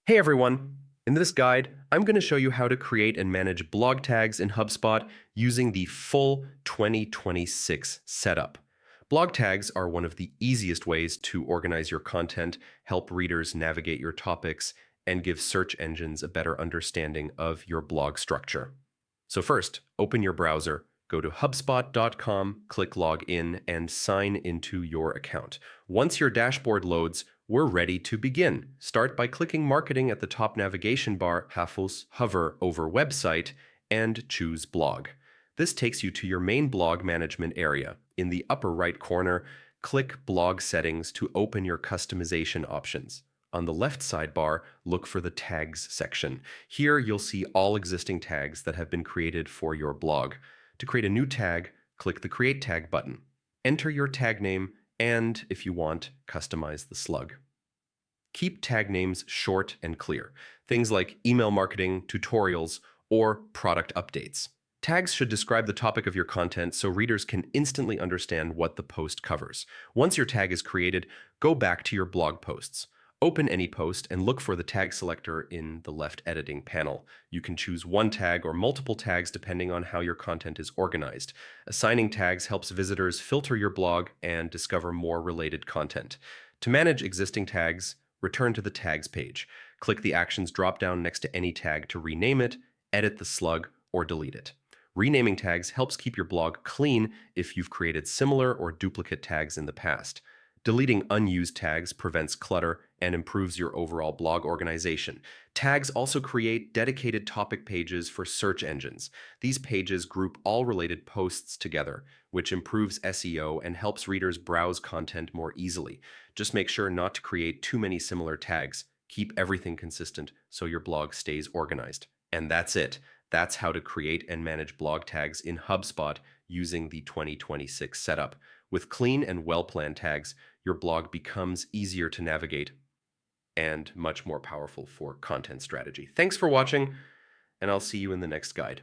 Hey everyone! In this guide, I'm going to show you how to create and manage blog tags in HubSpot using the full 2026 setup. Blog tags are one of the easiest ways to organize your content, help readers navigate your topics, and give search engines a better understanding of your blog structure. So first, open your browser, go to hubspot.com, click Login, and sign into your account. Once your dashboard loads, we're ready to begin. Start by clicking Marketing at the top navigation bar, hover over Website, and choose Blog. This takes you to your main blog management area. In the upper right corner, click Blog Settings to open your customization options. On the left sidebar, look for the Tags section. Here you'll see all existing tags that have been created for your blog. To create a new tag, click the Create Tag button. Enter your tag name and, if you want, customize the slug. Keep tag names short and clear, things like email marketing, tutorials, or product updates. Tags should describe the topic of your content so readers can instantly understand what the post covers. Once your tag is created, go back to your blog posts. Open any post and look for the tag selector in the left editing panel. You can choose one tag or multiple tags depending on how your content is organized. Assigning tags helps visitors filter your blog and discover more related content. To manage existing tags, return to the Tags page. Click the Actions drop-down next to any tag to rename it, edit the slug, or delete it. Renaming tags helps keep your blog clean if you've created similar or duplicate tags in the past. Deleting unused tags prevents clutter and improves your overall blog organization. Tags also create dedicated topic pages for search engines. These pages group all related posts together, which improves SEO and helps readers browse content more easily. Just make sure not to create too many similar tags. Keep everything consistent so your blog stays organized. And that's it. That's how to create and manage blog tags in HubSpot using the 2026 setup. With clean and well-planned tags, your blog becomes easier to navigate and much more powerful for content strategy. Thanks for watching, and I'll see you in the next guide.